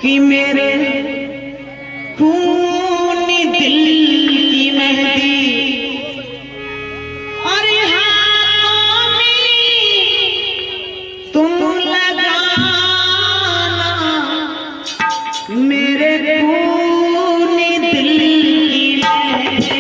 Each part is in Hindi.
कि मेरे खूनी दिल की मेहंदी और हाथों में तुम लगाना मेरे खूनी दिल की मेहंदी।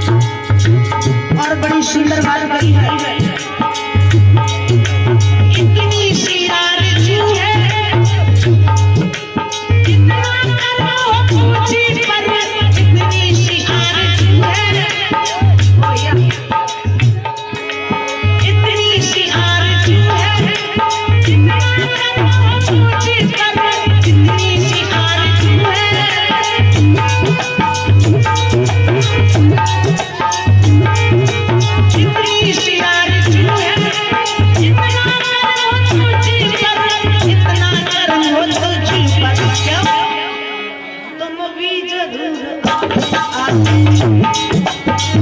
और बड़ी सुंदर बात कही है, इतनी सी आरज़ू है, इतना करो पूछी पर, इतनी सी आरज़ू है, इतनी सी आरज़ू है, इतना करो पूछी पर, इतनी सी आरज़ू है। इतनी सी आरज़ू है, इतना करो तुझी पर, इतना करो तुझी पर, क्यों तुम भी जरूर आके,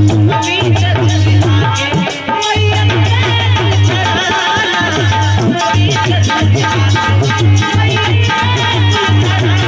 तुम भी जरूर आके मैया को चढ़ाना, तुम भी जरूर आके मैया को चढ़ाना।